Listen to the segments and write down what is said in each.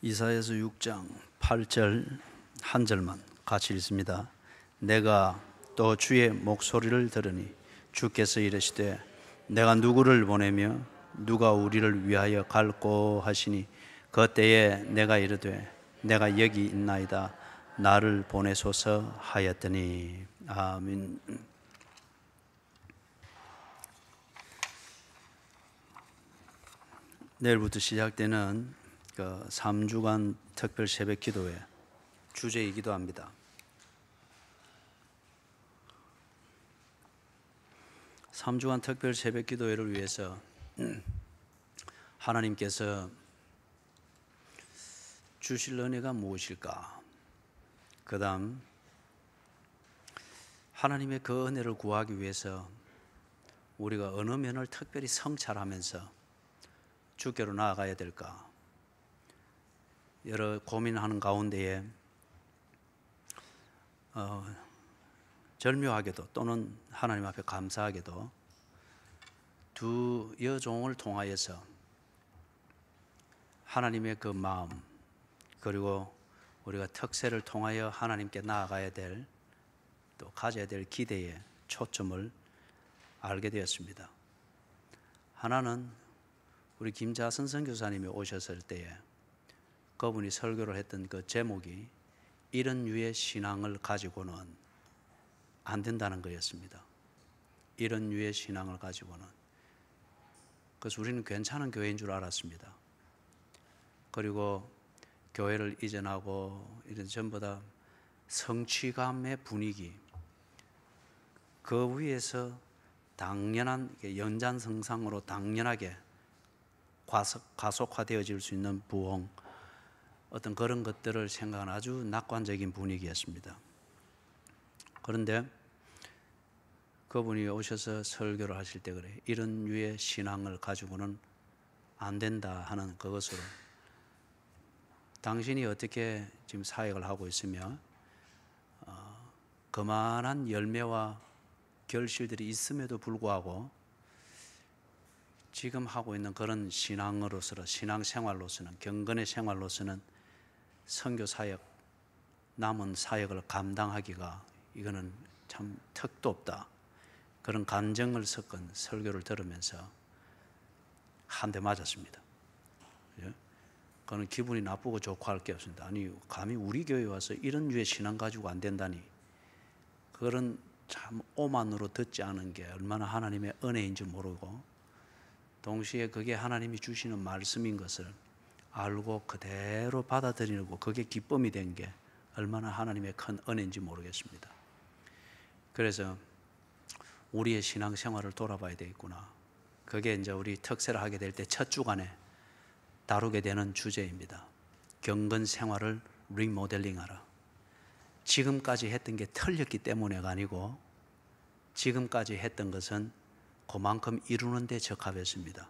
이사야서 6장 8절 한 절만 같이 읽습니다. 내가 또 주의 목소리를 들으니 주께서 이르시되 내가 누구를 보내며 누가 우리를 위하여 갈꼬 하시니 그때에 내가 이르되 내가 여기 있나이다 나를 보내소서 하였더니. 아멘. 내일부터 시작되는 3주간 특별 새벽 기도의 주제이기도 합니다. 3주간 특별 새벽 기도회를 위해서 하나님께서 주실 은혜가 무엇일까? 그 다음 하나님의 그 은혜를 구하기 위해서 우리가 어느 면을 특별히 성찰하면서 주께로 나아가야 될까? 여러 고민하는 가운데에 절묘하게도 또는 하나님 앞에 감사하게도 두 여종을 통하여서 하나님의 그 마음, 그리고 우리가 특세를 통하여 하나님께 나아가야 될, 또 가져야 될 기대에 초점을 알게 되었습니다. 하나는 우리 김자선 선교사님이 오셨을 때에 그분이 설교를 했던 그 제목이 이런 류의 신앙을 가지고는 안 된다는 거였습니다. 이런 류의 신앙을 가지고는. 그래서 우리는 괜찮은 교회인 줄 알았습니다. 그리고 교회를 이전하고 이런 전부 다 성취감의 분위기, 그 위에서 당연한 연장선상으로 당연하게 가속화되어질 수 있는 부흥, 어떤 그런 것들을 생각하는 아주 낙관적인 분위기였습니다. 그런데 그분이 오셔서 설교를 하실 때 그래, 이런 류의 신앙을 가지고는 안 된다 하는 그것으로 당신이 어떻게 지금 사역을 하고 있으며 그만한 열매와 결실들이 있음에도 불구하고 지금 하고 있는 그런 신앙으로서, 신앙생활로서는, 경건의 생활로서는 선교 사역, 남은 사역을 감당하기가 이거는 참 턱도 없다, 그런 감정을 섞은 설교를 들으면서 한 대 맞았습니다. 그는 기분이 나쁘고 좋고 할 게 없습니다. 아니, 감히 우리 교회에 와서 이런 류의 신앙 가지고 안 된다니, 그런 참 오만으로 듣지 않은 게 얼마나 하나님의 은혜인 줄 모르고, 동시에 그게 하나님이 주시는 말씀인 것을 알고 그대로 받아들이고 그게 기쁨이 된 게 얼마나 하나님의 큰 은혜인지 모르겠습니다. 그래서 우리의 신앙생활을 돌아봐야 되겠구나. 그게 이제 우리 특세를 하게 될 때 첫 주간에 다루게 되는 주제입니다. 경건 생활을 리모델링하라. 지금까지 했던 게 틀렸기 때문에가 아니고 지금까지 했던 것은 그만큼 이루는 데 적합했습니다.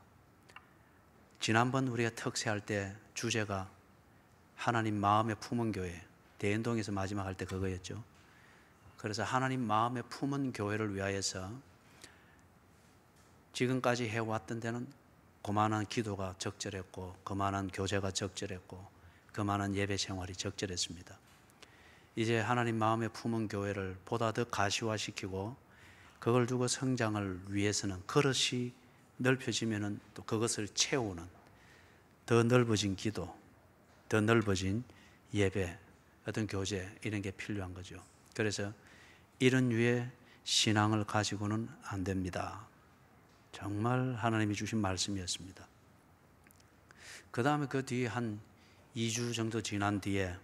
지난번 우리가 특세할 때 주제가 하나님 마음에 품은 교회, 대연동에서 마지막 할 때 그거였죠. 그래서 하나님 마음에 품은 교회를 위하여서 지금까지 해왔던 데는 그만한 기도가 적절했고, 그만한 교제가 적절했고, 그만한 예배 생활이 적절했습니다. 이제 하나님 마음에 품은 교회를 보다 더 가시화시키고 그걸 두고 성장을 위해서는 그릇이 넓혀지면은 또 그것을 채우는 더 넓어진 기도, 더 넓어진 예배, 어떤 교제, 이런 게 필요한 거죠. 그래서 이런 류의 신앙을 가지고는 안 됩니다. 정말 하나님이 주신 말씀이었습니다. 그 다음에 그 뒤에 한 2주 정도 지난 뒤에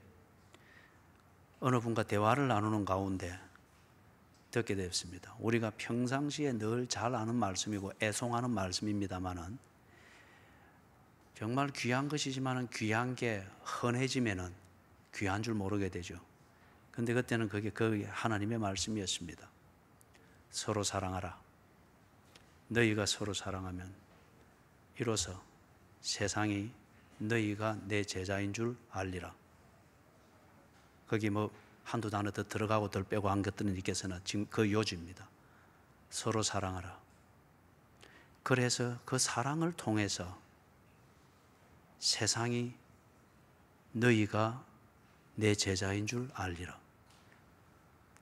어느 분과 대화를 나누는 가운데 듣게 되었습니다. 우리가 평상시에 늘 잘 아는 말씀이고 애송하는 말씀입니다만은 정말 귀한 것이지만은 귀한 게 흔해지면은 귀한 줄 모르게 되죠. 근데 그때는 그게 하나님의 말씀이었습니다. 서로 사랑하라. 너희가 서로 사랑하면 이로써 세상이 너희가 내 제자인 줄 알리라. 거기 뭐 한두 단어 더 들어가고 덜 빼고 한 것들은 있겠으나 지금 그 요지입니다. 서로 사랑하라. 그래서 그 사랑을 통해서 세상이 너희가 내 제자인 줄 알리라.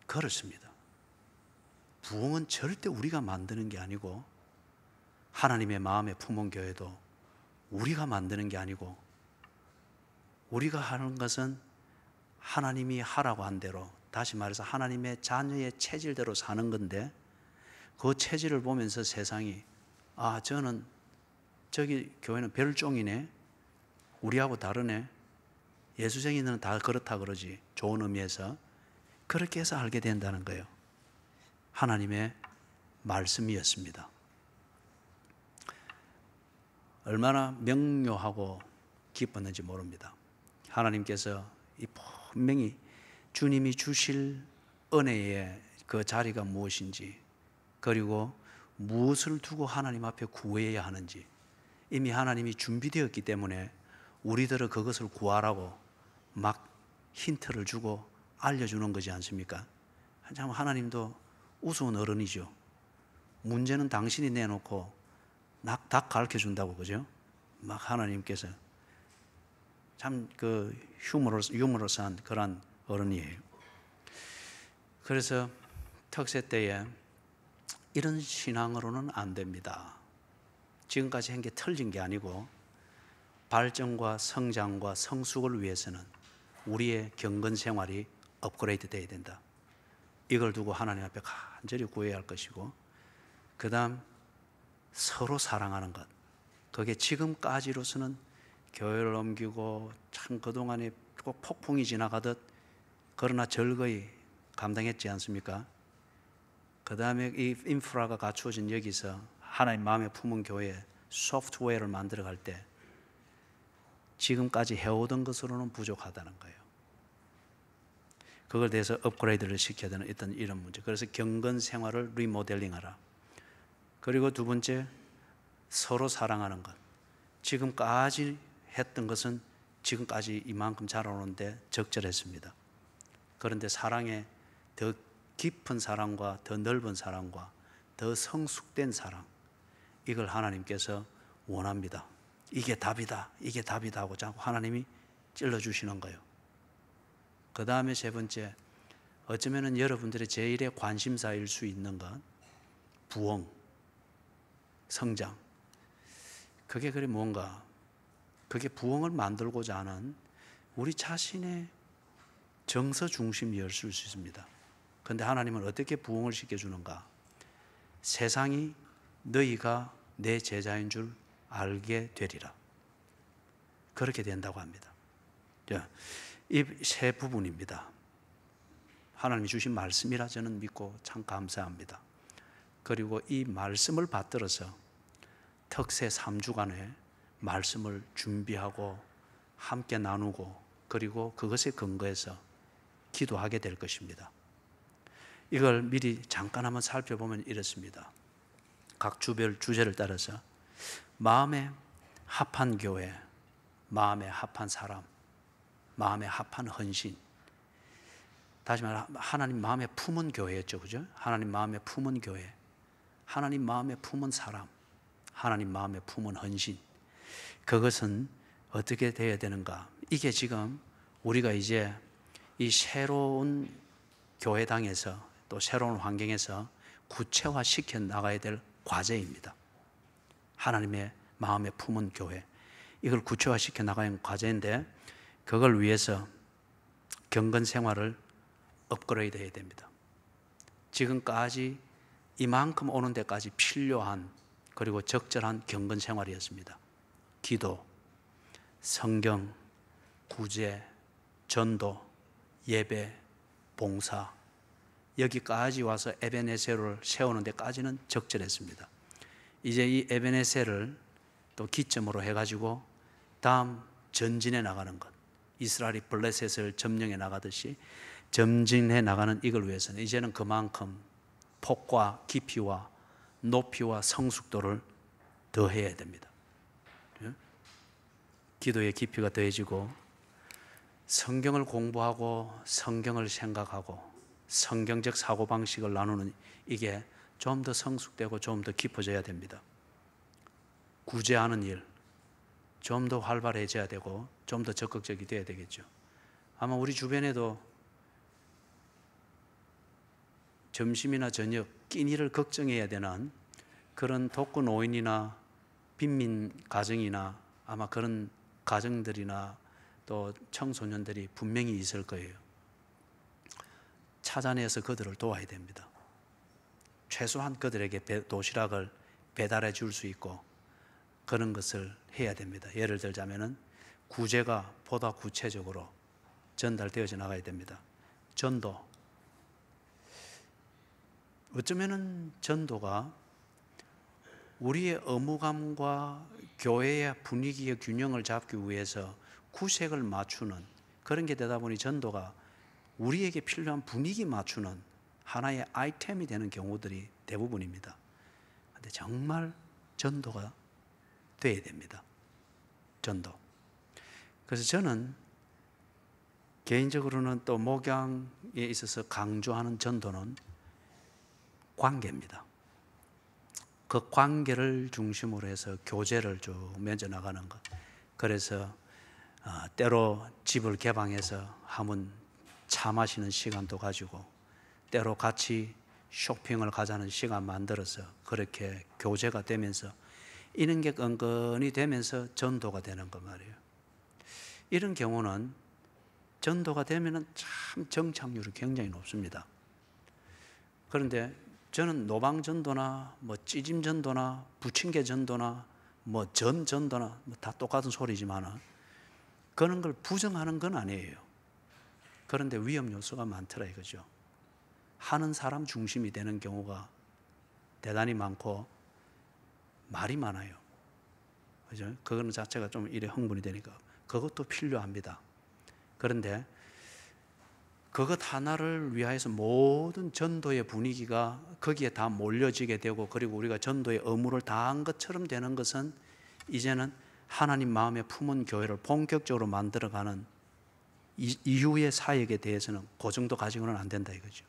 그렇습니다. 부흥은 절대 우리가 만드는 게 아니고 하나님의 마음에 품은 교회도 우리가 만드는 게 아니고 우리가 하는 것은 하나님이 하라고 한 대로, 다시 말해서 하나님의 자녀의 체질대로 사는 건데, 그 체질을 보면서 세상이 저는 저기 교회는 별종이네, 우리하고 다르네, 예수쟁이는 다 그렇다 그러지, 좋은 의미에서 그렇게 해서 알게 된다는 거예요. 하나님의 말씀이었습니다. 얼마나 명료하고 기뻤는지 모릅니다. 하나님께서 이 분명히 주님이 주실 은혜의 그 자리가 무엇인지, 그리고 무엇을 두고 하나님 앞에 구해야 하는지 이미 하나님이 준비되었기 때문에 우리들은 그것을 구하라고 막 힌트를 주고 알려주는 거지 않습니까? 참 하나님도 우스운 어른이죠. 문제는 당신이 내놓고 다 가르쳐 준다고, 그죠? 막 하나님께서 참 그 유머러스한 그런 어른이에요. 그래서 특세 때에 이런 신앙으로는 안 됩니다. 지금까지 한 게 틀린 게 아니고 발전과 성장과 성숙을 위해서는 우리의 경건 생활이 업그레이드 돼야 된다. 이걸 두고 하나님 앞에 간절히 구해야 할 것이고, 그 다음 서로 사랑하는 것. 그게 지금까지로서는 교회를 옮기고 참 그동안에 꼭 폭풍이 지나가듯 그러나 즐거이 감당했지 않습니까? 그 다음에 이 인프라가 갖추어진 여기서 하나님 마음에 품은 교회 소프트웨어를 만들어 갈 때 지금까지 해오던 것으로는 부족하다는 거예요. 그걸 대해서 업그레이드를 시켜야 되는 이런 문제. 그래서 경건 생활을 리모델링하라. 그리고 두 번째, 서로 사랑하는 것. 지금까지 했던 것은 지금까지 이만큼 자라오는데 적절했습니다. 그런데 사랑의 더 깊은 사랑과 더 넓은 사랑과 더 성숙된 사랑, 이걸 하나님께서 원합니다. 이게 답이다, 이게 답이다 하고 자꾸 하나님이 찔러주시는 거예요. 그 다음에 세 번째, 어쩌면 여러분들의 제일의 관심사일 수 있는 것, 부흥, 성장. 그게 그래 뭔가, 그게 부흥을 만들고자 하는 우리 자신의 정서 중심이었을 수 있습니다. 그런데 하나님은 어떻게 부흥을 시켜주는가? 세상이 너희가 내 제자인 줄 알게 되리라. 그렇게 된다고 합니다. 이 세 부분입니다. 하나님이 주신 말씀이라 저는 믿고 참 감사합니다. 그리고 이 말씀을 받들어서 특세 3주간에 말씀을 준비하고 함께 나누고 그리고 그것에 근거해서 기도하게 될 것입니다. 이걸 미리 잠깐 한번 살펴보면 이렇습니다. 각 주별 주제를 따라서 마음에 합한 교회, 마음에 합한 사람, 마음에 합한 헌신. 다시 말해 하나님 마음에 품은 교회였죠, 그죠? 하나님 마음에 품은 교회, 하나님 마음에 품은 사람, 하나님 마음에 품은 헌신. 그것은 어떻게 되어야 되는가? 이게 지금 우리가 이제 이 새로운 교회당에서 또 새로운 환경에서 구체화시켜 나가야 될 과제입니다. 하나님의 마음에 품은 교회, 이걸 구체화시켜 나가야 하는 과제인데, 그걸 위해서 경건 생활을 업그레이드 해야 됩니다. 지금까지 이만큼 오는 데까지 필요한 그리고 적절한 경건 생활이었습니다. 기도, 성경, 구제, 전도, 예배, 봉사, 여기까지 와서 에베네셀을 세우는 데까지는 적절했습니다. 이제 이 에베네셀을 또 기점으로 해가지고 다음 전진해 나가는 것, 이스라엘이 블레셋을 점령해 나가듯이 점진해 나가는 이걸 위해서는 이제는 그만큼 폭과 깊이와 높이와 성숙도를 더해야 됩니다. 기도의 깊이가 더해지고 성경을 공부하고 성경을 생각하고 성경적 사고방식을 나누는 이게 좀 더 성숙되고 좀 더 깊어져야 됩니다. 구제하는 일, 좀 더 활발해져야 되고 좀 더 적극적이 돼야 되겠죠. 아마 우리 주변에도 점심이나 저녁 끼니를 걱정해야 되는 그런 독거 노인이나 빈민 가정이나 아마 그런 가정들이나 또 청소년들이 분명히 있을 거예요. 찾아내서 그들을 도와야 됩니다. 최소한 그들에게 도시락을 배달해 줄 수 있고 그런 것을 해야 됩니다. 예를 들자면은 구제가 보다 구체적으로 전달되어져 나가야 됩니다. 전도. 어쩌면은 전도가 우리의 의무감과 교회의 분위기의 균형을 잡기 위해서 구색을 맞추는 그런 게 되다 보니 전도가 우리에게 필요한 분위기 맞추는 하나의 아이템이 되는 경우들이 대부분입니다. 그런데 정말 전도가 돼야 됩니다. 전도. 그래서 저는 개인적으로는 또 목양에 있어서 강조하는 전도는 관계입니다. 그 관계를 중심으로 해서 교제를 쭉 맺어나가는 것. 그래서 때로 집을 개방해서 한번 차 마시는 시간도 가지고 때로 같이 쇼핑을 가자는 시간 만들어서 그렇게 교제가 되면서 이런 게 끈끈이 되면서 전도가 되는 것 말이에요. 이런 경우는 전도가 되면은 참 정착률이 굉장히 높습니다. 그런데 저는 노방전도나 찌짐전도나 부침개 전도나 전도나 다 똑같은 소리지만 그런 걸 부정하는 건 아니에요. 그런데 위험 요소가 많더라 이거죠. 하는 사람 중심이 되는 경우가 대단히 많고 말이 많아요. 그죠? 그거는 자체가 좀 이래 흥분이 되니까 그것도 필요합니다. 그런데 그것 하나를 위하여서 모든 전도의 분위기가 거기에 다 몰려지게 되고 그리고 우리가 전도의 의무를 다한 것처럼 되는 것은 이제는 하나님 마음에 품은 교회를 본격적으로 만들어가는 이후의 사역에 대해서는 그 정도 가지고는 안 된다 이거죠.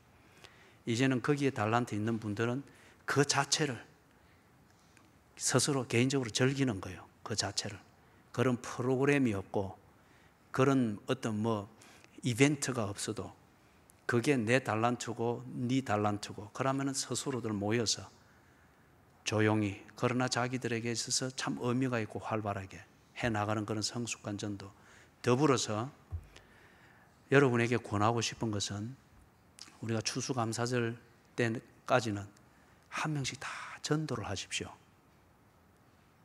이제는 거기에 달란트 있는 분들은 그 자체를 스스로 개인적으로 즐기는 거예요. 그 자체를. 그런 프로그램이 없고 그런 어떤 이벤트가 없어도 그게 내 달란트고 네 달란트고 그러면은 스스로들 모여서 조용히 그러나 자기들에게 있어서 참 의미가 있고 활발하게 해나가는 그런 성숙한 전도. 더불어서 여러분에게 권하고 싶은 것은 우리가 추수감사절 때까지는 한 명씩 다 전도를 하십시오.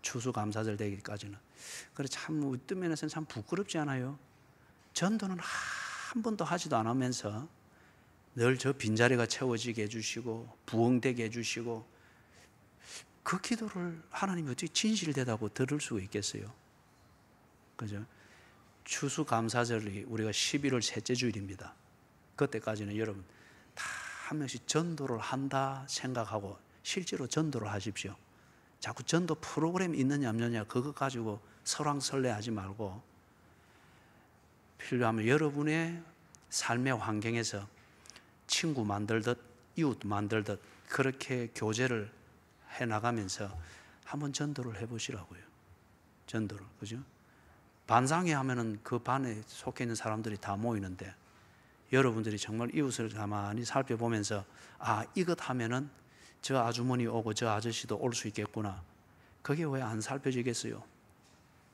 추수감사절 되기까지는. 그래 참 어떤 면에서는 참 부끄럽지 않아요? 전도는 한 번도 하지도 않으면서 늘 저 빈자리가 채워지게 해주시고 부흥되게 해주시고 그 기도를 하나님이 어떻게 진실되다고 들을 수가 있겠어요? 그죠? 추수감사절이 우리가 11월 셋째 주일입니다. 그때까지는 여러분 다 한 명씩 전도를 한다 생각하고 실제로 전도를 하십시오. 자꾸 전도 프로그램 있느냐 없느냐 그거 가지고 설왕설래하지 말고 필요하면 여러분의 삶의 환경에서 친구 만들듯 이웃 만들듯 그렇게 교제를 해나가면서 한번 전도를 해보시라고요. 전도를. 그죠? 반상회 하면은 그 반에 속해 있는 사람들이 다 모이는데 여러분들이 정말 이웃을 가만히 살펴보면서 이것 하면은 저 아주머니 오고 저 아저씨도 올 수 있겠구나. 그게 왜 안 살펴지겠어요?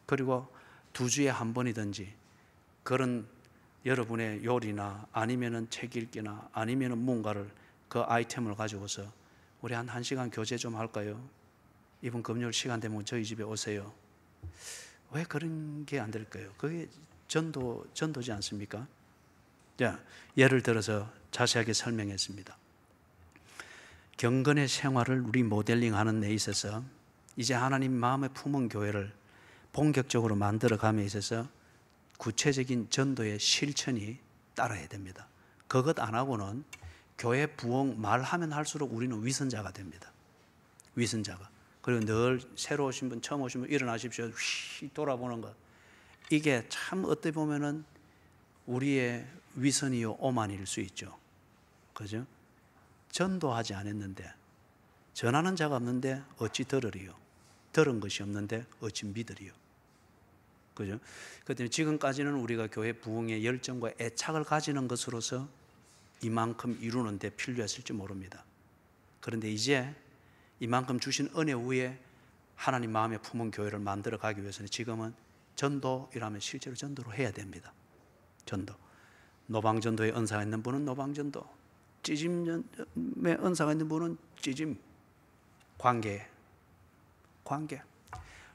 그리고 2주에 한 번이든지 그런 여러분의 요리나 아니면은 책 읽기나 아니면은 뭔가를 그 아이템을 가지고서 우리 한 1시간 교제 좀 할까요? 이번 금요일 시간 되면 저희 집에 오세요. 왜 그런 게 안 될까요? 그게 전도지 않습니까? 자, 예를 들어서 자세하게 설명했습니다. 경건의 생활을 우리 모델링하는 데 있어서 이제 하나님 마음에 품은 교회를 본격적으로 만들어감에 있어서 구체적인 전도의 실천이 따라야 됩니다. 그것 안 하고는 교회 부흥 말하면 할수록 우리는 위선자가 됩니다. 위선자가. 그리고 늘 새로 오신 분, 처음 오신 분 일어나십시오. 휙 돌아보는 것. 이게 참 어떻게 보면은 우리의 위선이요 오만일 수 있죠. 그죠? 전도하지 않았는데 전하는 자가 없는데 어찌 들으리요? 들은 것이 없는데 어찌 믿으리요? 그죠? 그때 지금까지는 우리가 교회 부흥의 열정과 애착을 가지는 것으로서 이만큼 이루는 데 필요했을지 모릅니다. 그런데 이제 이만큼 주신 은혜 위에 하나님 마음에 품은 교회를 만들어 가기 위해서는 지금은 전도이라면 실제로 전도로 해야 됩니다. 전도. 노방전도에 은사가 있는 분은 노방전도, 찌짐에 은사가 있는 분은 찌짐. 관계.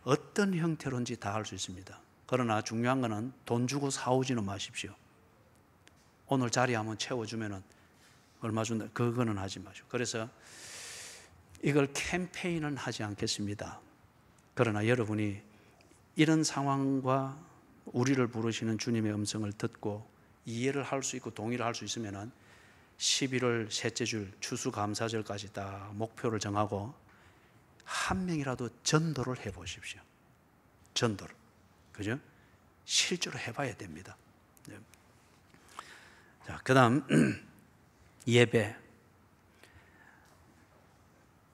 어떤 형태로든지 다 할 수 있습니다. 그러나 중요한 것은 돈 주고 사오지는 마십시오. 오늘 자리 한번 채워주면은 얼마 준다, 그거는 하지 마시고. 그래서 이걸 캠페인은 하지 않겠습니다. 그러나 여러분이 이런 상황과 우리를 부르시는 주님의 음성을 듣고 이해를 할 수 있고 동의를 할 수 있으면은 11월 셋째 줄 추수감사절까지 딱 목표를 정하고 한 명이라도 전도를 해보십시오. 전도를. 그죠? 실제로 해봐야 됩니다. 네. 자, 그 다음 예배.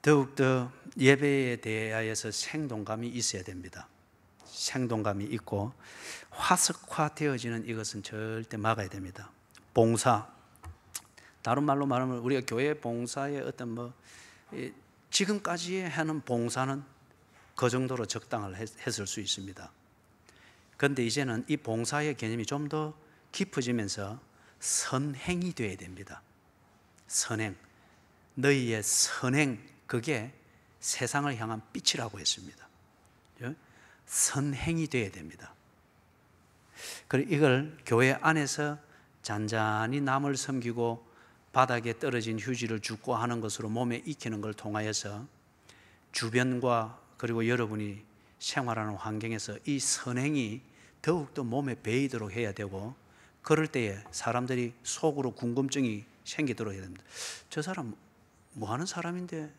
더욱더 예배에 대하여서 생동감이 있어야 됩니다. 생동감이 있고 화석화되어지는 이것은 절대 막아야 됩니다. 봉사. 다른 말로 말하면 우리가 교회 봉사의 어떤 지금까지 하는 봉사는 그 정도로 적당했을 수 있습니다. 그런데 이제는 이 봉사의 개념이 좀 더 깊어지면서 선행이 되어야 됩니다. 선행. 너희의 선행, 그게 세상을 향한 빛이라고 했습니다. 선행이 되어야 됩니다. 그리고 이걸 교회 안에서 잔잔히 남을 섬기고 바닥에 떨어진 휴지를 줍고 하는 것으로 몸에 익히는 걸 통하여서 주변과 그리고 여러분이 생활하는 환경에서 이 선행이 더욱더 몸에 배이도록 해야 되고, 그럴 때에 사람들이 속으로 궁금증이 생기도록 해야 됩니다. 저 사람 뭐 하는 사람인데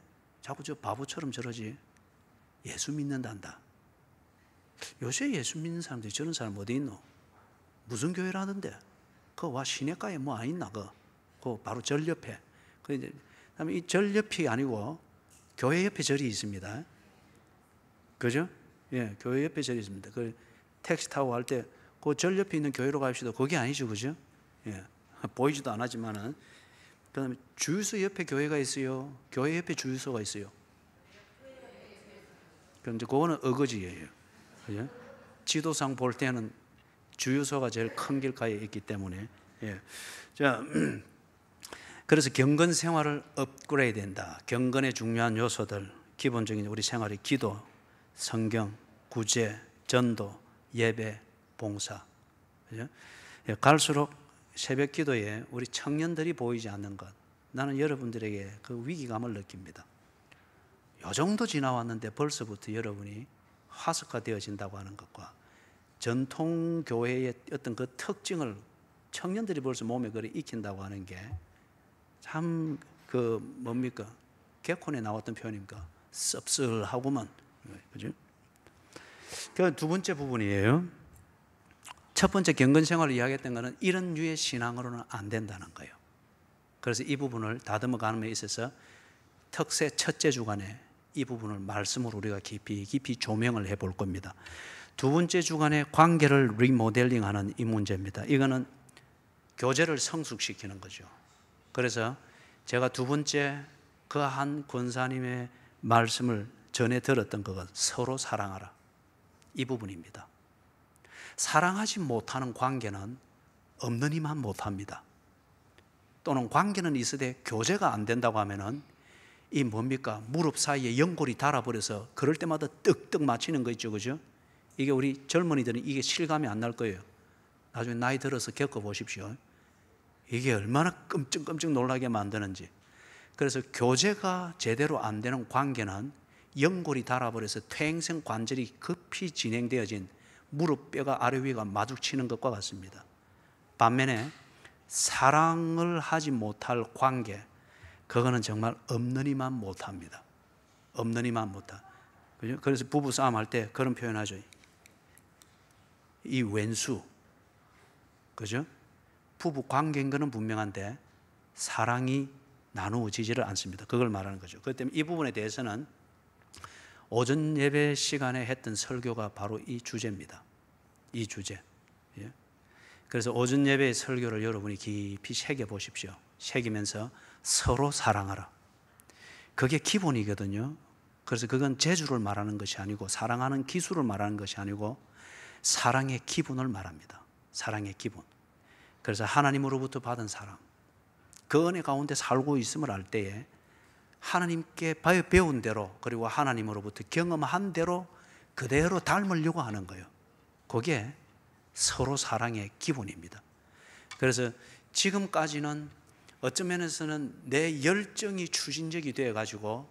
자꾸 저 바보처럼 저러지? 예수 믿는단다. 요새 예수 믿는 사람들이 저런 사람 어디 있노? 무슨 교회라던데? 그거 와 시내가에 뭐 안 있나? 그거 바로 절 옆에. 그다음에 이 절 옆이 아니고 교회 옆에 절이 있습니다. 그죠? 예, 교회 옆에 절이 있습니다. 그 택시 타고 갈 때 그 절 옆에 있는 교회로 갑시다. 그게 아니죠, 그죠? 예, 보이지도 않았지만은. 그다음에 주유소 옆에 교회가 있어요. 교회 옆에 주유소가 있어요. 그럼 이제 그거는 어거지예요. 그죠? 지도상 볼 때는 주유소가 제일 큰 길가에 있기 때문에. 예. 자, 그래서 경건 생활을 업그레이드 된다. 경건의 중요한 요소들, 기본적인 우리 생활의 기도, 성경, 구제, 전도, 예배, 봉사. 그죠? 예, 갈수록 새벽 기도에 우리 청년들이 보이지 않는 것, 나는 여러분들에게 그 위기감을 느낍니다. 이 정도 지나왔는데 벌써부터 여러분이 화석화되어진다고 하는 것과 전통 교회의 어떤 그 특징을 청년들이 벌써 몸에 그리 익힌다고 하는 게 참 뭡니까? 개콘에 나왔던 표현입니까? 씁쓸하구만. 그죠? 그 두 번째 부분이에요. 첫 번째 경건 생활을 이야기했던 것은 이런 류의 신앙으로는 안 된다는 거예요. 그래서 이 부분을 다듬어가는 데 있어서 특세 첫째 주간에 이 부분을 말씀으로 우리가 깊이 조명을 해볼 겁니다. 두 번째 주간에 관계를 리모델링하는 이 문제입니다. 이거는 교제를 성숙시키는 거죠. 그래서 제가 두 번째 그 한 권사님의 말씀을 전해 들었던 그것, 서로 사랑하라. 이 부분입니다. 사랑하지 못하는 관계는 없는 이만 못합니다. 또는 관계는 있으되 교제가 안 된다고 하면은 이 뭡니까? 무릎 사이에 연골이 닳아버려서 그럴 때마다 떡떡 맞히는 거 있죠, 그죠? 이게 우리 젊은이들은 이게 실감이 안 날 거예요. 나중에 나이 들어서 겪어보십시오. 이게 얼마나 끔찍끔찍 놀라게 만드는지. 그래서 교제가 제대로 안 되는 관계는 연골이 닳아버려서 퇴행성 관절이 급히 진행되어진 무릎뼈가 아래 위가 마주치는 것과 같습니다. 반면에 사랑을 하지 못할 관계, 그거는 정말 없는 이만 못합니다. 없는 이만 못하. 그죠? 그래서 부부 싸움 할 때 그런 표현하죠. 이 왼수. 그죠? 부부 관계인 것은 분명한데 사랑이 나누어지지를 않습니다. 그걸 말하는 거죠. 그렇기 때문에 이 부분에 대해서는 오전 예배 시간에 했던 설교가 바로 이 주제입니다. 이 주제. 예? 그래서 오전 예배의 설교를 여러분이 깊이 새겨 보십시오. 새기면서 서로 사랑하라. 그게 기본이거든요. 그래서 그건 재주를 말하는 것이 아니고 사랑하는 기술을 말하는 것이 아니고 사랑의 기본을 말합니다. 사랑의 기본. 그래서 하나님으로부터 받은 사랑, 그 은혜 가운데 살고 있음을 알 때에 하나님께 배운 대로 그리고 하나님으로부터 경험한 대로 그대로 닮으려고 하는 거예요. 그게 서로 사랑의 기본입니다. 그래서 지금까지는 어떤 면에서는 내 열정이 추진적이 되어가지고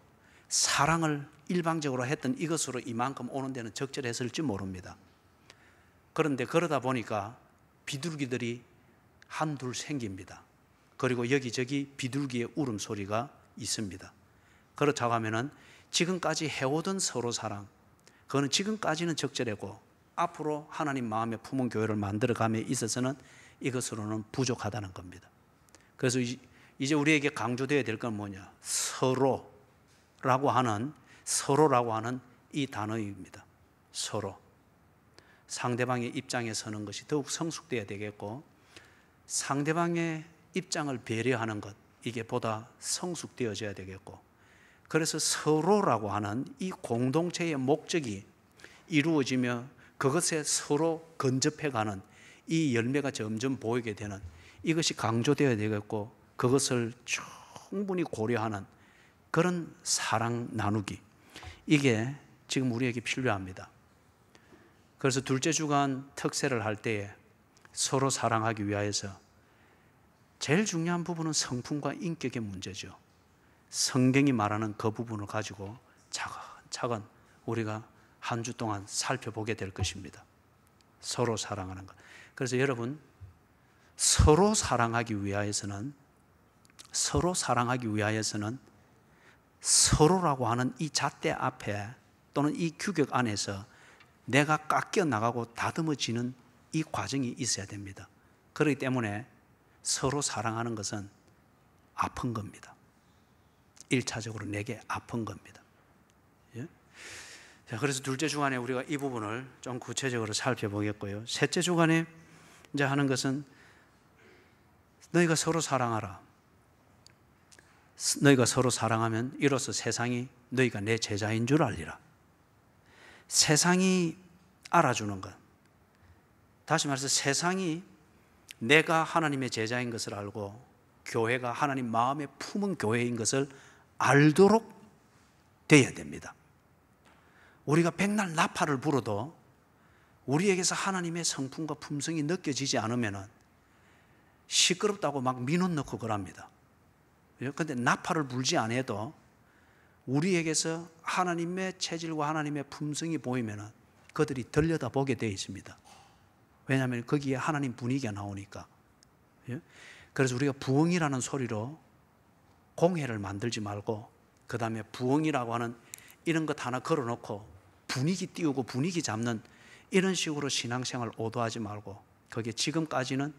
사랑을 일방적으로 했던 이것으로 이만큼 오는 데는 적절했을지 모릅니다. 그런데 그러다 보니까 비둘기들이 한둘 생깁니다. 그리고 여기저기 비둘기의 울음소리가 있습니다. 그렇다고 하면은 지금까지 해오던 서로 사랑, 그거는 지금까지는 적절하고 앞으로 하나님 마음에 품은 교회를 만들어감에 있어서는 이것으로는 부족하다는 겁니다. 그래서 이제 우리에게 강조되어야 될 건 뭐냐? 서로라고 하는 이 단어입니다. 서로. 상대방의 입장에 서는 것이 더욱 성숙되어야 되겠고, 상대방의 입장을 배려하는 것, 이게 보다 성숙되어져야 되겠고, 그래서 서로라고 하는 이 공동체의 목적이 이루어지며 그것에 서로 근접해가는 이 열매가 점점 보이게 되는 이것이 강조되어야 되겠고, 그것을 충분히 고려하는 그런 사랑 나누기, 이게 지금 우리에게 필요합니다. 그래서 둘째 주간 특세를 할 때에 서로 사랑하기 위하여서 제일 중요한 부분은 성품과 인격의 문제죠. 성경이 말하는 그 부분을 가지고 차근차근 우리가 한 주 동안 살펴보게 될 것입니다. 서로 사랑하는 것. 그래서 여러분, 서로 사랑하기 위하여서는 서로라고 하는 이 잣대 앞에 또는 이 규격 안에서 내가 깎여 나가고 다듬어지는 이 과정이 있어야 됩니다. 그렇기 때문에 서로 사랑하는 것은 아픈 겁니다. 1차적으로 내게 아픈 겁니다. 예? 자, 그래서 둘째 주간에 우리가 이 부분을 좀 구체적으로 살펴보겠고요. 셋째 주간에 이제 하는 것은 너희가 서로 사랑하라. 너희가 서로 사랑하면 이로써 세상이 너희가 내 제자인 줄 알리라. 세상이 알아주는 것. 다시 말해서 세상이 내가 하나님의 제자인 것을 알고 교회가 하나님 마음에 품은 교회인 것을 알도록 되어야 됩니다. 우리가 백날 나팔을 불어도 우리에게서 하나님의 성품과 품성이 느껴지지 않으면 시끄럽다고 막 민원 넣고 그럽니다. 그런데 나팔을 불지 않아도 우리에게서 하나님의 체질과 하나님의 품성이 보이면 그들이 들여다보게 되어 있습니다. 왜냐하면 거기에 하나님 분위기가 나오니까. 그래서 우리가 부흥이라는 소리로 공회를 만들지 말고 그 다음에 부흥이라고 하는 이런 것 하나 걸어놓고 분위기 띄우고 분위기 잡는 이런 식으로 신앙생활 오도하지 말고, 거기에 지금까지는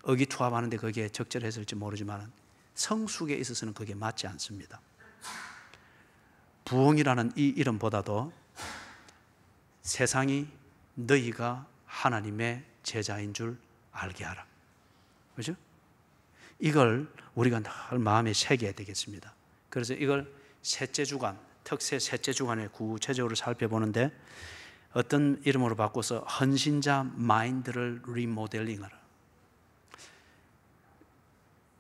의기투합하는데 거기에 적절했을지 모르지만 성숙에 있어서는 그게 맞지 않습니다. 부흥이라는 이 이름보다도 세상이 너희가 하나님의 제자인 줄 알게 하라. 그렇죠? 이걸 우리가 늘 마음에 새겨야 되겠습니다. 그래서 이걸 셋째 주간, 특세 셋째 주간에 구체적으로 살펴보는데 어떤 이름으로 바꿔서 헌신자 마인드를 리모델링하라.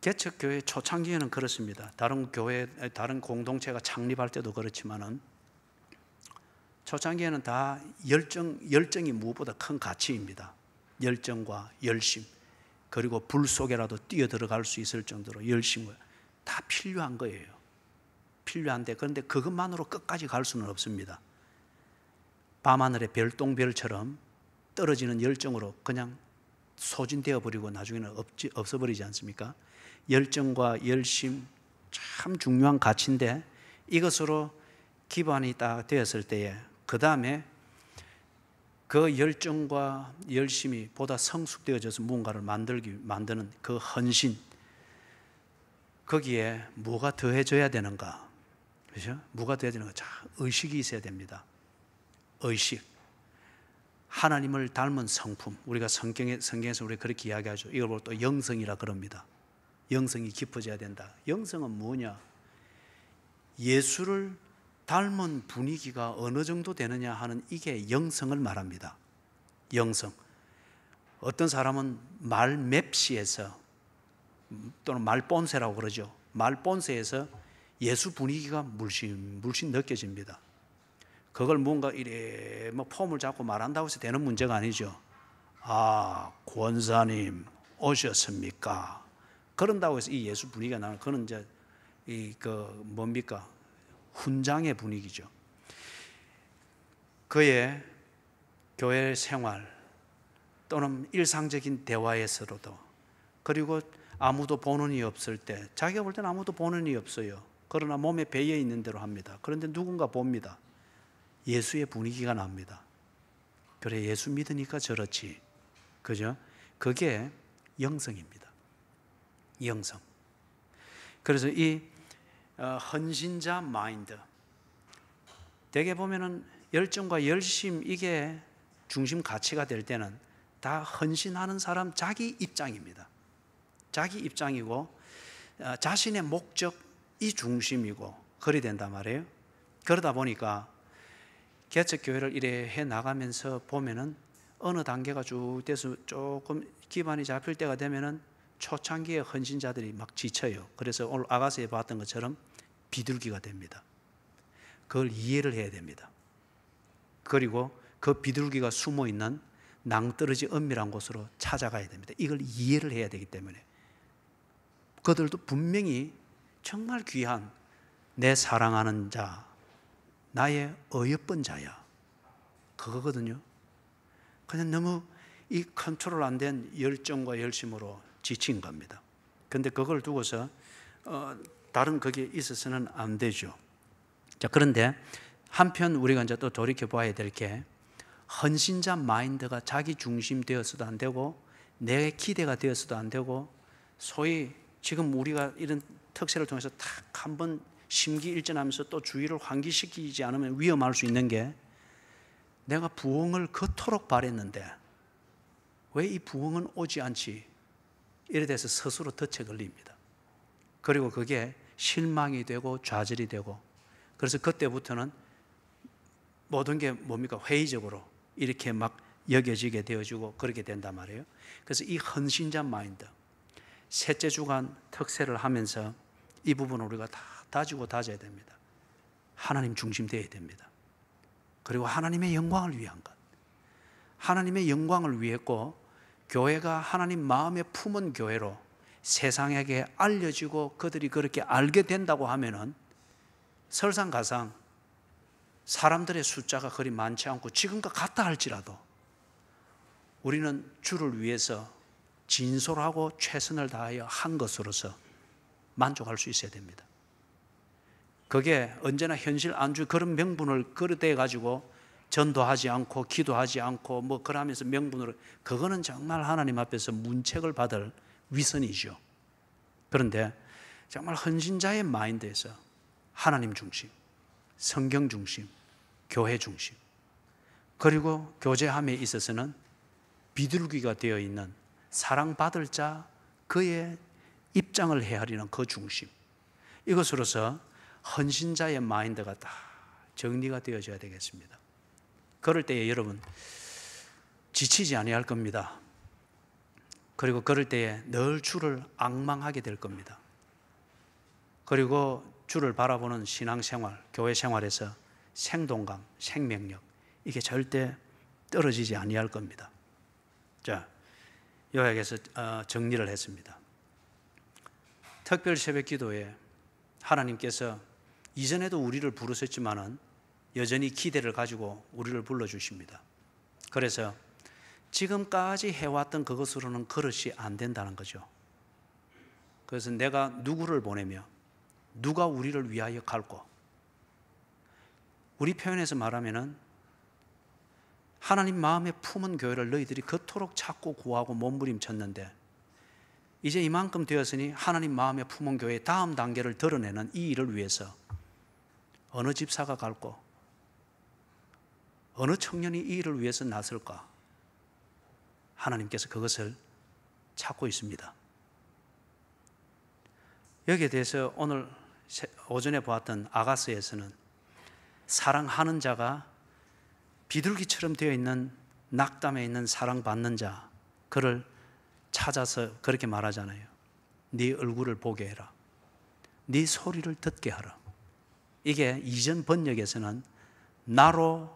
개척교회 초창기에는 그렇습니다. 다른 교회, 다른 공동체가 창립할 때도 그렇지만은 초창기에는 다 열정이 무엇보다 큰 가치입니다. 열정과 열심, 그리고 불 속에라도 뛰어들어갈 수 있을 정도로 열심과 다 필요한 거예요. 필요한데, 그런데 그것만으로 끝까지 갈 수는 없습니다. 밤하늘의 별똥별처럼 떨어지는 열정으로 그냥 소진되어 버리고 나중에는 없어버리지 않습니까? 열정과 열심 참 중요한 가치인데, 이것으로 기반이 딱 되었을 때에 그 다음에 그 열정과 열심이 보다 성숙되어져서 무언가를 만드는 그 헌신, 거기에 뭐가 더해져야 되는가? 그렇죠? 뭐가 더해야 되는가? 자, 의식이 있어야 됩니다. 의식. 하나님을 닮은 성품, 우리가 성경에서 우리가 그렇게 이야기하죠. 이걸 보고 또 영성이라 그럽니다. 영성이 깊어져야 된다. 영성은 뭐냐? 예수를 닮은 분위기가 어느 정도 되느냐 하는 이게 영성을 말합니다. 영성. 어떤 사람은 말 맵시에서 또는 말 본세라고 그러죠. 말 본세에서 예수 분위기가 물씬 느껴집니다. 그걸 뭔가 이래 폼을 잡고 말한다고 해서 되는 문제가 아니죠. 아, 권사님 오셨습니까? 그런다고 해서 이 예수 분위기가 나는 그는 이제 뭡니까? 훈장의 분위기죠. 그의 교회 생활 또는 일상적인 대화에서도, 그리고 아무도 보는 이 없을 때, 자기가 볼 때는 아무도 보는 이 없어요. 그러나 몸에 배어 있는 대로 합니다. 그런데 누군가 봅니다. 예수의 분위기가 납니다. 그래, 예수 믿으니까 저렇지. 그죠? 그게 영성입니다. 영성. 그래서 이 헌신자 마인드, 대개 보면은 열정과 열심, 이게 중심 가치가 될 때는 다 헌신하는 사람 자기 입장입니다. 자기 입장이고 자신의 목적이 중심이고 그리 된단 말이에요. 그러다 보니까 개척교회를 이래 해 나가면서 보면은 어느 단계가 쭉 돼서 조금 기반이 잡힐 때가 되면은 초창기에 헌신자들이 막 지쳐요. 그래서 오늘 아가서에 봤던 것처럼 비둘기가 됩니다. 그걸 이해를 해야 됩니다. 그리고 그 비둘기가 숨어 있는 낭떠러지 은밀한 곳으로 찾아가야 됩니다. 이걸 이해를 해야 되기 때문에 그들도 분명히 정말 귀한 내 사랑하는 자, 나의 어여쁜 자야, 그거거든요. 그냥 너무 이 컨트롤 안 된 열정과 열심으로 지친 겁니다. 그런데 그걸 두고서 다른 거기에 있어서는 안 되죠. 자, 그런데 한편 우리가 이제 또 돌이켜 봐야 될 게, 헌신자 마인드가 자기 중심 되어서도 안 되고 내 기대가 되어서도 안 되고, 소위 지금 우리가 이런 특세를 통해서 탁 한번 심기일전하면서 또 주의를 환기시키지 않으면 위험할 수 있는 게, 내가 부흥을 그토록 바랬는데 왜 이 부흥은 오지 않지? 이래 돼서 스스로 덫에 걸립니다. 그리고 그게 실망이 되고 좌절이 되고, 그래서 그때부터는 모든 게 뭡니까? 회의적으로 이렇게 막 여겨지게 되어지고 그렇게 된단 말이에요. 그래서 이 헌신자 마인드, 셋째 주간 특세를 하면서 이 부분을 우리가 다 다지고 다져야 됩니다. 하나님 중심 되어야 됩니다. 그리고 하나님의 영광을 위한 것, 하나님의 영광을 위했고, 교회가 하나님 마음에 품은 교회로 세상에게 알려지고 그들이 그렇게 알게 된다고 하면은 설상가상 사람들의 숫자가 그리 많지 않고 지금과 같다 할지라도 우리는 주를 위해서 진솔하고 최선을 다하여 한 것으로서 만족할 수 있어야 됩니다. 그게 언제나 현실 안주 그런 명분을 그릇대 가지고 전도하지 않고 기도하지 않고 뭐 그러면서 명분으로, 그거는 정말 하나님 앞에서 문책을 받을 위선이죠. 그런데 정말 헌신자의 마인드에서 하나님 중심, 성경 중심, 교회 중심, 그리고 교제함에 있어서는 비둘기가 되어 있는 사랑받을 자, 그의 입장을 헤아리는 그 중심, 이것으로서 헌신자의 마인드가 다 정리가 되어져야 되겠습니다. 그럴 때에 여러분 지치지 아니할 겁니다. 그리고 그럴 때에 늘 주를 앙망하게 될 겁니다. 그리고 주를 바라보는 신앙생활, 교회 생활에서 생동감, 생명력, 이게 절대 떨어지지 아니할 겁니다. 자, 요약해서 정리를 했습니다. 특별 새벽 기도에 하나님께서 이전에도 우리를 부르셨지만은 여전히 기대를 가지고 우리를 불러주십니다. 그래서 지금까지 해왔던 그것으로는 그릇이 안 된다는 거죠. 그래서 내가 누구를 보내며 누가 우리를 위하여 갈고, 우리 표현에서 말하면은 하나님 마음에 품은 교회를 너희들이 그토록 찾고 구하고 몸부림쳤는데 이제 이만큼 되었으니 하나님 마음에 품은 교회의 다음 단계를 드러내는 이 일을 위해서 어느 집사가 갈고 어느 청년이 이 일을 위해서 나설까? 하나님께서 그것을 찾고 있습니다. 여기에 대해서 오늘 오전에 보았던 아가스에서는 사랑하는 자가 비둘기처럼 되어 있는 낙담에 있는 사랑받는 자, 그를 찾아서 그렇게 말하잖아요. 네 얼굴을 보게 해라. 네 소리를 듣게 하라. 이게 이전 번역에서는 나로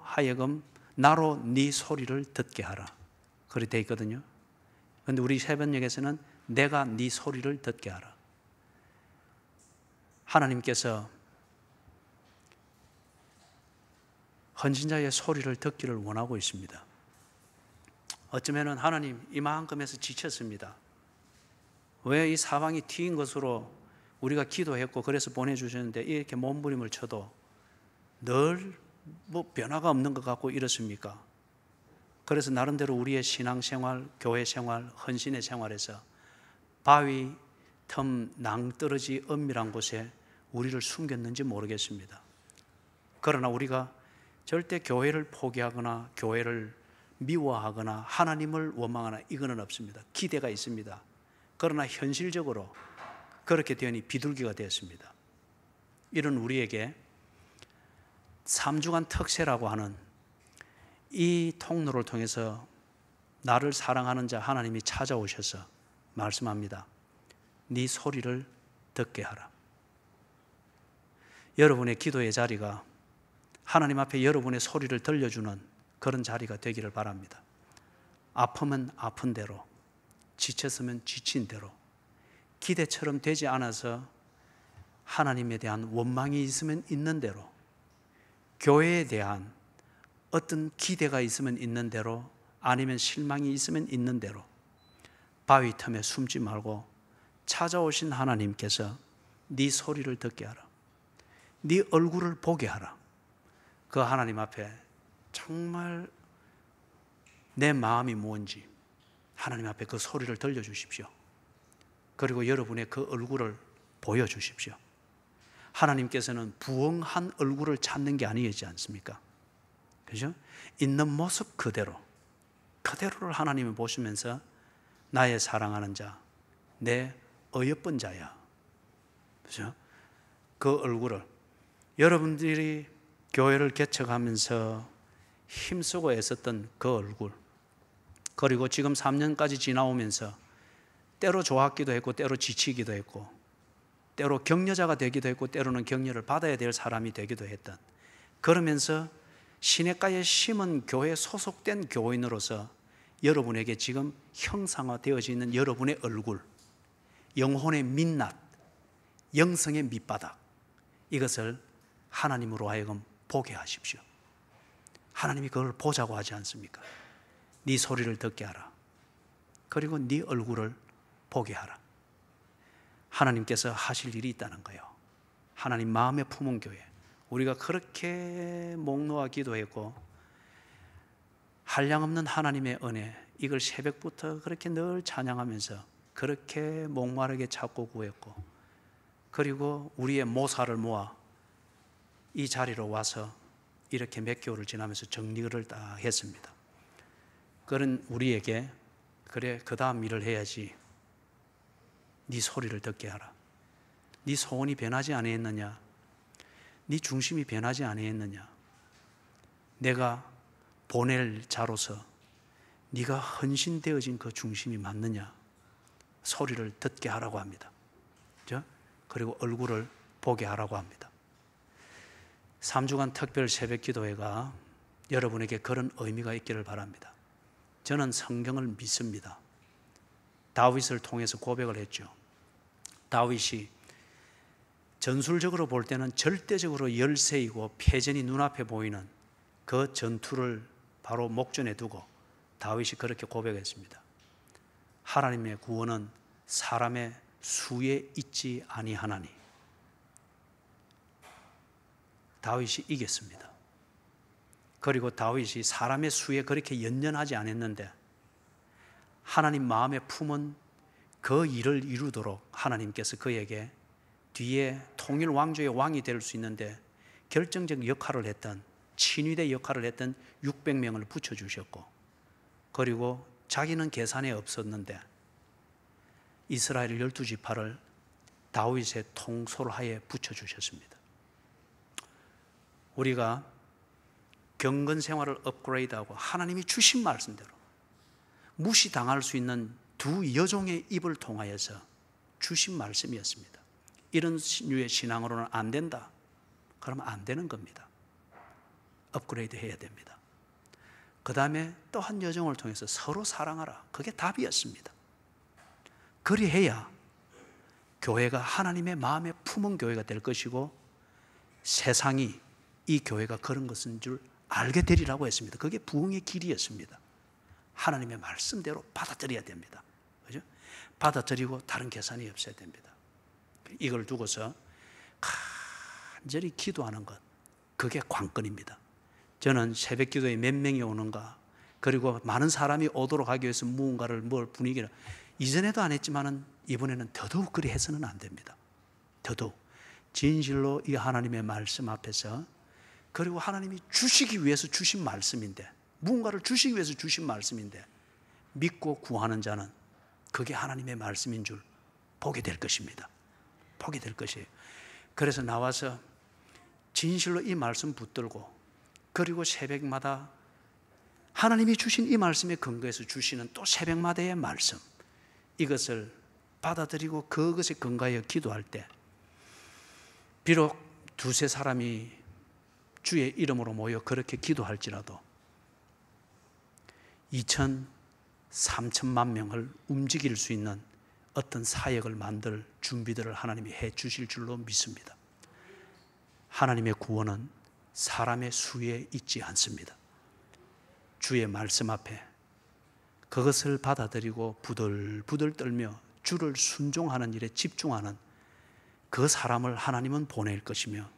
네 소리를 듣게 하라. 그렇게 되어 있거든요. 그런데 우리 새 번역에서는 내가 네 소리를 듣게 하라. 하나님께서 헌신자의 소리를 듣기를 원하고 있습니다. 어쩌면 하나님 이만큼에서 지쳤습니다. 왜 이 사방이 튀인 것으로 우리가 기도했고 그래서 보내주셨는데 이렇게 몸부림을 쳐도 늘 변화가 없는 것 같고 이렇습니까? 그래서 나름대로 우리의 신앙생활, 교회생활, 헌신의 생활에서 바위 틈 낭떠러지 엄밀한 곳에 우리를 숨겼는지 모르겠습니다. 그러나 우리가 절대 교회를 포기하거나 교회를 미워하거나 하나님을 원망하거나 이거는 없습니다. 기대가 있습니다. 그러나 현실적으로 그렇게 되니 비둘기가 되었습니다. 이런 우리에게 3주간 특세라고 하는 이 통로를 통해서 나를 사랑하는 자 하나님이 찾아오셔서 말씀합니다. 네 소리를 듣게 하라. 여러분의 기도의 자리가 하나님 앞에 여러분의 소리를 들려주는 그런 자리가 되기를 바랍니다. 아프면 아픈 대로, 지쳤으면 지친 대로, 기대처럼 되지 않아서 하나님에 대한 원망이 있으면 있는 대로, 교회에 대한 어떤 기대가 있으면 있는 대로, 아니면 실망이 있으면 있는 대로 바위 틈에 숨지 말고 찾아오신 하나님께서 네 소리를 듣게 하라. 네 얼굴을 보게 하라. 그 하나님 앞에 정말 내 마음이 뭔지 하나님 앞에 그 소리를 들려주십시오. 그리고 여러분의 그 얼굴을 보여주십시오. 하나님께서는 부엉한 얼굴을 찾는 게 아니지 않습니까? 그죠? 있는 모습 그대로를 하나님이 보시면서 나의 사랑하는 자, 내 어여쁜 자야. 그죠? 그 얼굴을 여러분들이 교회를 개척하면서 힘쓰고 애썼던 그 얼굴, 그리고 지금 3년까지 지나오면서 때로 좋았기도 했고 때로 지치기도 했고 때로 격려자가 되기도 했고 때로는 격려를 받아야 될 사람이 되기도 했던, 그러면서 시냇가에 심은 교회에 소속된 교인으로서 여러분에게 지금 형상화되어져 있는 여러분의 얼굴, 영혼의 민낯, 영성의 밑바닥, 이것을 하나님으로 하여금 보게 하십시오. 하나님이 그걸 보자고 하지 않습니까? 네 소리를 듣게 하라. 그리고 네 얼굴을 보게 하라. 하나님께서 하실 일이 있다는 거예요. 하나님 마음에 품은 교회, 우리가 그렇게 목놓아 기도했고 한량없는 하나님의 은혜, 이걸 새벽부터 그렇게 늘 찬양하면서 그렇게 목마르게 찾고 구했고, 그리고 우리의 모사를 모아 이 자리로 와서 이렇게 몇 개월을 지나면서 정리를 다 했습니다. 그런 우리에게 그래 그 다음 일을 해야지. 네 소리를 듣게 하라. 네 소원이 변하지 아니했느냐? 네 중심이 변하지 아니했느냐? 내가 보낼 자로서 네가 헌신되어진 그 중심이 맞느냐? 소리를 듣게 하라고 합니다. 그렇죠? 그리고 얼굴을 보게 하라고 합니다. 3주간 특별 새벽 기도회가 여러분에게 그런 의미가 있기를 바랍니다. 저는 성경을 믿습니다. 다윗을 통해서 고백을 했죠. 다윗이 전술적으로 볼 때는 절대적으로 열세이고 패전이 눈앞에 보이는 그 전투를 바로 목전에 두고 다윗이 그렇게 고백했습니다. 하나님의 구원은 사람의 수에 있지 아니하나니. 다윗이 이겼습니다. 그리고 다윗이 사람의 수에 그렇게 연연하지 않았는데 하나님 마음에 품은 그 일을 이루도록 하나님께서 그에게 뒤에 통일 왕조의 왕이 될 수 있는데 결정적 역할을 했던 친위대 역할을 했던 600명을 붙여주셨고, 그리고 자기는 계산에 없었는데 이스라엘 12지파를 다윗의 통솔하에 붙여주셨습니다. 우리가 경건 생활을 업그레이드하고 하나님이 주신 말씀대로 무시당할 수 있는 두 여종의 입을 통하여서 주신 말씀이었습니다. 이런 류의 신앙으로는 안 된다. 그러면 안 되는 겁니다. 업그레이드 해야 됩니다. 그 다음에 또 한 여정을 통해서 서로 사랑하라. 그게 답이었습니다. 그리해야 교회가 하나님의 마음에 품은 교회가 될 것이고 세상이 이 교회가 그런 것인 줄 알게 되리라고 했습니다. 그게 부흥의 길이었습니다. 하나님의 말씀대로 받아들여야 됩니다. 그죠? 받아들이고 다른 계산이 없어야 됩니다. 이걸 두고서 간절히 기도하는 것, 그게 관건입니다. 저는 새벽 기도에 몇 명이 오는가, 그리고 많은 사람이 오도록 하기 위해서 무언가를 분위기를 이전에도 안 했지만은 이번에는 더더욱 그리 해서는 안 됩니다. 더더욱 진실로 이 하나님의 말씀 앞에서, 그리고 하나님이 주시기 위해서 주신 말씀인데, 무언가를 주시기 위해서 주신 말씀인데 믿고 구하는 자는 그게 하나님의 말씀인 줄 보게 될 것입니다. 보게 될 것이에요. 그래서 나와서 진실로 이 말씀 붙들고, 그리고 새벽마다 하나님이 주신 이 말씀에 근거해서 주시는 또 새벽마다의 말씀, 이것을 받아들이고 그것에 근거하여 기도할 때, 비록 두세 사람이 주의 이름으로 모여 그렇게 기도할지라도 2천, 3천만 명을 움직일 수 있는 어떤 사역을 만들 준비들을 하나님이 해 주실 줄로 믿습니다. 하나님의 구원은 사람의 수에 있지 않습니다. 주의 말씀 앞에 그것을 받아들이고 부들부들 떨며 주를 순종하는 일에 집중하는 그 사람을 하나님은 보낼 것이며,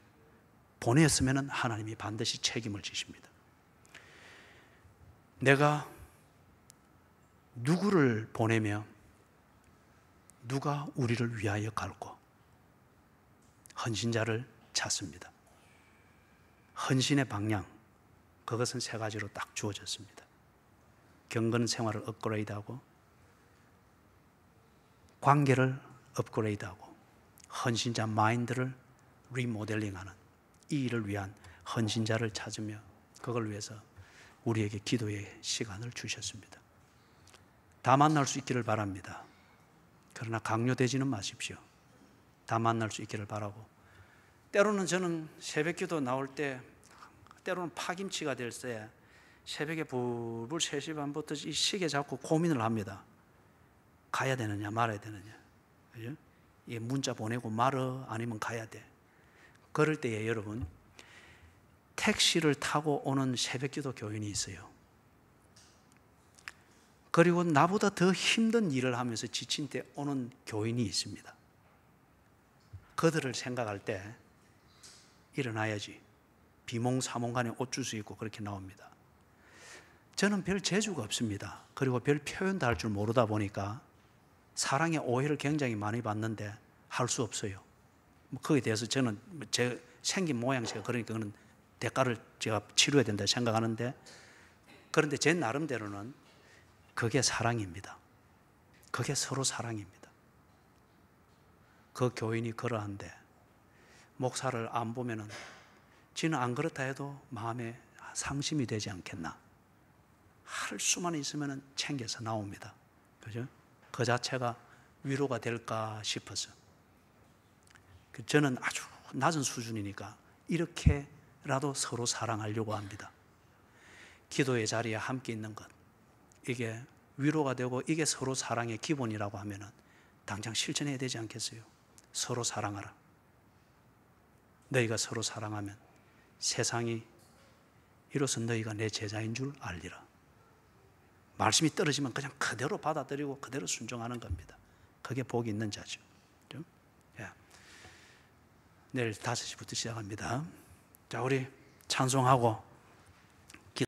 보냈으면 하나님이 반드시 책임을 지십니다. 내가 누구를 보내며 누가 우리를 위하여 갈고, 헌신자를 찾습니다. 헌신의 방향, 그것은 세 가지로 딱 주어졌습니다. 경건 생활을 업그레이드하고, 관계를 업그레이드하고, 헌신자 마인드를 리모델링하는 이 일을 위한 헌신자를 찾으며, 그걸 위해서 우리에게 기도의 시간을 주셨습니다. 다 만날 수 있기를 바랍니다. 그러나 강요되지는 마십시오. 다 만날 수 있기를 바라고, 때로는 저는 새벽기도 나올 때, 때로는 파김치가 될 때 새벽에 불불 3시 반부터 이 시계 잡고 고민을 합니다. 가야 되느냐 말아야 되느냐, 그죠? 이 문자 보내고 말어, 아니면 가야 돼. 그럴 때에 여러분, 택시를 타고 오는 새벽기도 교인이 있어요. 그리고 나보다 더 힘든 일을 하면서 지친 때 오는 교인이 있습니다. 그들을 생각할 때 일어나야지, 비몽사몽간에 옷 줄 수 있고 그렇게 나옵니다. 저는 별 재주가 없습니다. 그리고 별 표현도 할 줄 모르다 보니까 사랑의 오해를 굉장히 많이 받는데 할 수 없어요. 거기에 대해서 저는 제 생긴 모양새가 그러니까 그는 대가를 제가 치러야 된다 생각하는데, 그런데 제 나름대로는 그게 사랑입니다. 그게 서로 사랑입니다. 그 교인이 그러한데 목사를 안 보면은 지는 안 그렇다 해도 마음에 상심이 되지 않겠나. 할 수만 있으면 챙겨서 나옵니다. 그죠? 그 자체가 위로가 될까 싶어서. 저는 아주 낮은 수준이니까 이렇게라도 서로 사랑하려고 합니다. 기도의 자리에 함께 있는 것, 이게 위로가 되고 이게 서로 사랑의 기본이라고 하면은 당장 실천해야 되지 않겠어요? 서로 사랑하라. 너희가 서로 사랑하면 세상이 이로써 너희가 내 제자인 줄 알리라. 말씀이 떨어지면 그냥 그대로 받아들이고 그대로 순종하는 겁니다. 그게 복이 있는 자죠. 예. 내일 5시부터 시작합니다. 자, 우리 찬송하고